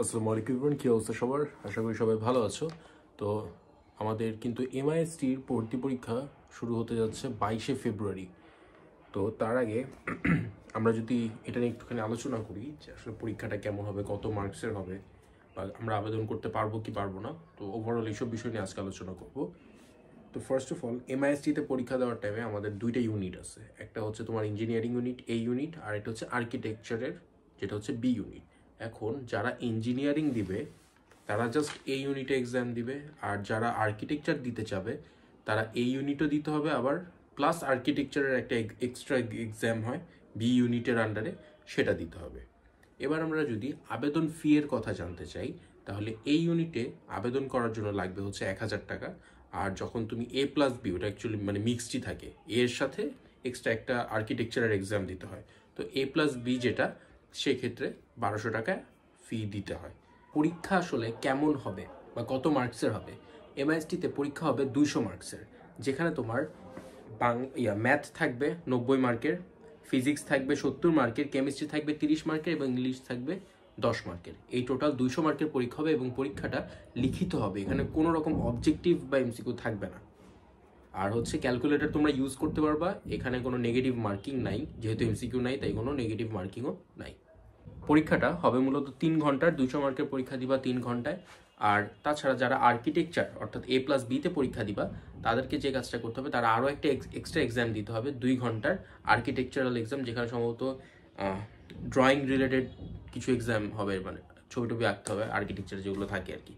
আসসালামু আলাইকুম এভরিওয়ান, কি অবস্থা সবার? আশা করি সবাই ভালো আছো। তো আমাদের কিন্তু এমআইএসটির ভর্তি পরীক্ষা শুরু হতে যাচ্ছে 22শে ফেব্রুয়ারি। তো তার আগে আমরা যদি এটা নিয়ে একটুখানি আলোচনা করি যে আসলে পরীক্ষাটা কেমন হবে, কত মার্কসের হবে, বা আমরা আবেদন করতে পারবো কি পারবো না। তো ওভারঅল এইসব বিষয় নিয়ে আজকে আলোচনা করবো। তো ফার্স্ট অফ অল, এমআইএসটিতে পরীক্ষা দেওয়ার টাইমে আমাদের দুইটা ইউনিট আছে। একটা হচ্ছে তোমার ইঞ্জিনিয়ারিং ইউনিট, এ ইউনিট, আর একটা হচ্ছে আর্কিটেকচারের, যেটা হচ্ছে বি ইউনিট। এখন যারা ইঞ্জিনিয়ারিং দিবে তারা জাস্ট এ ইউনিটে এক্সাম দিবে, আর যারা আর্কিটেকচার দিতে চাবে তারা এই ইউনিটও দিতে হবে, আবার প্লাস আর্কিটেকচারের একটা এক্সট্রা এক্সাম হয় বি ইউনিটের আন্ডারে, সেটা দিতে হবে। এবার আমরা যদি আবেদন ফি এর কথা জানতে চাই, তাহলে এই ইউনিটে আবেদন করার জন্য লাগবে হচ্ছে 1000 টাকা। আর যখন তুমি এ প্লাস বি, ওটা অ্যাকচুয়ালি মানে মিক্সডই থাকে, এর সাথে এক্সট্রা একটা আর্কিটেকচারের এক্সাম দিতে হয়। তো এ প্লাস বি যেটা, সেক্ষেত্রে 1200 টাকা ফি দিতে হয়। পরীক্ষা আসলে কেমন হবে বা কত মার্কসের হবে? এমআইএসটিতে পরীক্ষা হবে 200 মার্কসের, যেখানে তোমার ম্যাথ থাকবে 90 মার্কের, ফিজিক্স থাকবে 70 মার্কের, কেমিস্ট্রি থাকবে 30 মার্কের এবং ইংলিশ থাকবে 10 মার্কের। এই টোটাল 200 মার্কের পরীক্ষা হবে এবং পরীক্ষাটা লিখিত হবে। এখানে কোনো রকম অবজেক্টিভ বা এমসিকিউ থাকবে না। আর হচ্ছে ক্যালকুলেটর তোমরা ইউজ করতে পারবা, এখানে কোনো নেগেটিভ মার্কিং নাই, যেহেতু এমসিকিউ নাই তাই কোনো নেগেটিভ মার্কিংও নাই। পরীক্ষাটা হবে মূলত 3 ঘন্টার, 200 মার্কের পরীক্ষা দিবা 3 ঘন্টায়। আর তাছাড়া যারা আর্কিটেকচার অর্থাৎ এ প্লাস বিতে পরীক্ষা দিবা, তাদেরকে যে কাজটা করতে হবে, তারা আরও একটা এক্সট্রা এক্সাম দিতে হবে 2 ঘন্টার আর্কিটেকচারাল এক্সাম, যেখানে সম্ভবত ড্রয়িং রিলেটেড কিছু এক্সাম হবে, মানে ছবি টবি আঁকতে হবে, আর্কিটেকচার যেগুলো থাকে আর কি,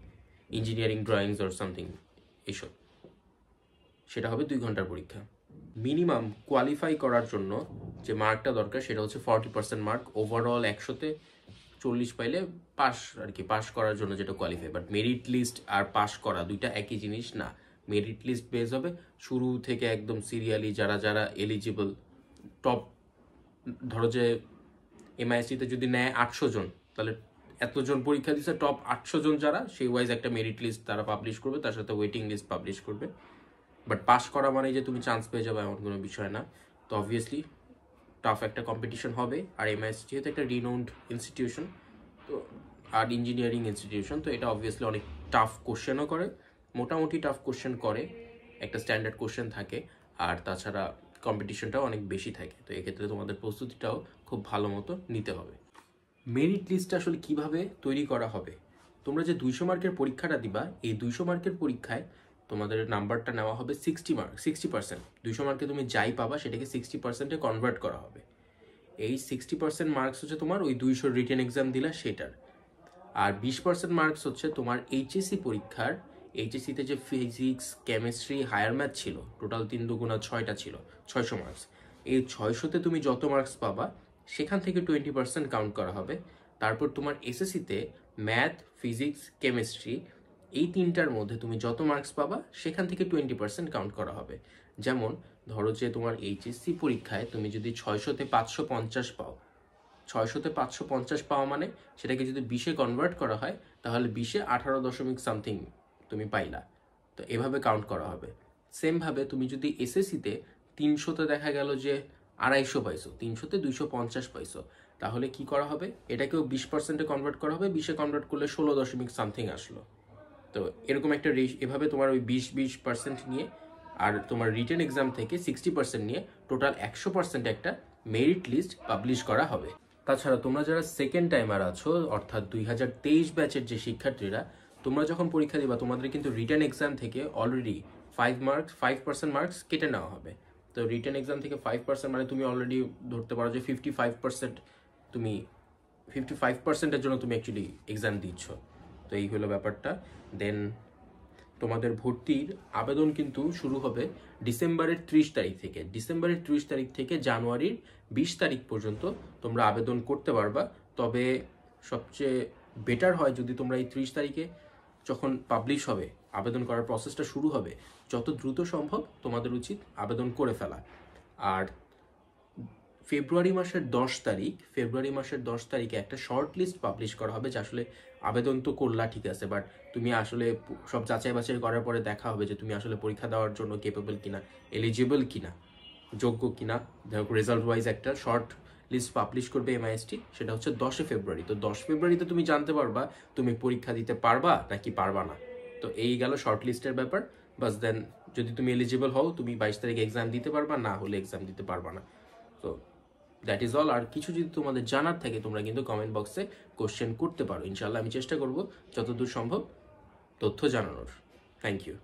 ইঞ্জিনিয়ারিং ড্রয়িংস অর সামথিং এইসব। সেটা হবে 2 ঘন্টার পরীক্ষা। মিনিমাম কোয়ালিফাই করার জন্য যে মার্কটা দরকার সেটা হচ্ছে 40% মার্ক। ওভারঅল 100তে 40 পাইলে পাস আর কি, পাস করার জন্য যেটা কোয়ালিফাই। বাট মেরিট লিস্ট আর পাস করা দুইটা একই জিনিস না। মেরিট লিস্ট বেস হবে শুরু থেকে একদম সিরিয়ালি যারা যারা এলিজিবল, টপ, ধরো যে এমআইএসটিতে যদি নেয় 800 জন, তাহলে এতজন পরীক্ষা দিচ্ছে, টপ 800 জন যারা, সেই ওয়াইজ একটা মেরিট লিস্ট তারা পাবলিশ করবে, তার সাথে ওয়েটিং লিস্ট পাবলিশ করবে। বাট পাস করা মানে যে তুমি চান্স পেয়ে যাবে এমন কোনো বিষয় না। তো অবভিয়াসলি টাফ একটা কম্পিটিশন হবে। আর এমআইএস যেহেতু একটা রিনাউন্ড ইনস্টিটিউশন, তো আর ইঞ্জিনিয়ারিং ইনস্টিটিউশন, তো এটা অবভিয়াসলি অনেক টাফ কোশ্চেনও করে, মোটামুটি টাফ কোশ্চেন করে, একটা স্ট্যান্ডার্ড কোশ্চেন থাকে। আর তাছাড়া কম্পিটিশনটাও অনেক বেশি থাকে। তো এক্ষেত্রে তোমাদের প্রস্তুতিটাও খুব ভালো মতো নিতে হবে। মেরিট লিস্টটা আসলে কিভাবে তৈরি করা হবে? তোমরা যে 200 মার্কের পরীক্ষাটা দিবা, এই 200 মার্কের পরীক্ষায় তোমাদের নাম্বারটা নেওয়া হবে 60 মার্ক, 60%। 200 মার্কে তুমি যাই পাবা সেটাকে 60%-এ কনভার্ট করা হবে। এই 60% মার্কস হচ্ছে তোমার ওই 200 রিটেন এক্সাম দিলা সেটার। আর 20% মার্কস হচ্ছে তোমার এইচএসসি পরীক্ষার, এইচএসসিতে যে ফিজিক্স, কেমিস্ট্রি, হায়ার ম্যাথ ছিল, টোটাল 3 দুগুণা 6টা ছিল, 600 মার্কস। এই 600তে তুমি যত মার্কস পাবা সেখান থেকে 20% কাউন্ট করা হবে। তারপর তোমার এসএসসিতে ম্যাথ, ফিজিক্স, কেমিস্ট্রি, এই তিনটার মধ্যে তুমি যত মার্কস পাবা সেখান থেকে 20% কাউন্ট করা হবে। যেমন ধরো যে তোমার এইচএসসি পরীক্ষায় তুমি যদি 600তে 550 পাও, 600তে 550 পাওয়া মানে সেটাকে যদি 20-এ কনভার্ট করা হয়, তাহলে 20-এ 18 দশমিক সামথিং তুমি পাইলা। তো এভাবে কাউন্ট করা হবে। সেমভাবে তুমি যদি এসএসসিতে 300তে দেখা গেল যে 250 পাইছো, 300তে 250 পাইছো, তাহলে কি করা হবে? এটাকেও 20%-এ কনভার্ট করা হবে, 20-এ কনভার্ট করলে 16 দশমিক সামথিং আসলো। তো এরকম একটা এভাবে তোমার ওই 20% নিয়ে আর তোমার রিটেন এক্সাম থেকে 60% নিয়ে টোটাল 100% একটা মেরিট লিস্ট পাবলিশ করা হবে। তাছাড়া তোমরা যারা সেকেন্ড টাইমার আছো, অর্থাৎ 2023 ব্যাচের যে শিক্ষার্থীরা, তোমরা যখন পরীক্ষা দিবা তোমাদের কিন্তু রিটেন এক্সাম থেকে অলরেডি 5% মার্কস কেটে নেওয়া হবে। তো রিটেন এক্সাম থেকে 5% মানে তুমি অলরেডি ধরতে পারো যে 55% তুমি 55%-এর জন্য তুমি অ্যাকচুয়ালি এক্সাম দিচ্ছ। তো এই হলো ব্যাপারটা। দেন তোমাদের ভর্তির আবেদন কিন্তু শুরু হবে ডিসেম্বরের 30 তারিখ থেকে। ডিসেম্বরের 30 তারিখ থেকে জানুয়ারির 20 তারিখ পর্যন্ত তোমরা আবেদন করতে পারবা। তবে সবচেয়ে বেটার হয় যদি তোমরা এই 30 তারিখে যখন পাবলিশ হবে, আবেদন করার প্রসেসটা শুরু হবে, যত দ্রুত সম্ভব তোমাদের উচিত আবেদন করে ফেলা। আর ফেব্রুয়ারি মাসের 10 তারিখে একটা শর্ট লিস্ট পাবলিশ করা হবে, যে আসলে আবেদন তো করলা ঠিক আছে, বাট তুমি আসলে সব যাচাই বাছাই করার পরে দেখা হবে যে তুমি আসলে পরীক্ষা দেওয়ার জন্য কেপেবল কিনা, এলিজিবল কিনা, যোগ্য কিনা। দেখো রেজাল্ট ওয়াইজ একটা শর্ট লিস্ট পাবলিশ করবে এমআইএসটি, সেটা হচ্ছে 10 ফেব্রুয়ারি। তো 10 ফেব্রুয়ারিতে তুমি জানতে পারবা তুমি পরীক্ষা দিতে পারবা নাকি পারবা না। তো এই গেল শর্ট লিস্টের ব্যাপার। বাস দেন যদি তুমি এলিজিবল হও তুমি 22 তারিখে এক্সাম দিতে পারবা, না হলে এক্সাম দিতে পারবা না। তো দ্যাট ইজ অল। আর কিছু যদি তোমাদের জানার থাকে তোমরা কিন্তু কমেন্ট বক্সে কোশ্চেন করতে পারো। ইনশাল্লাহ আমি চেষ্টা করব যতদূর সম্ভব তথ্য জানানোর। Thank you.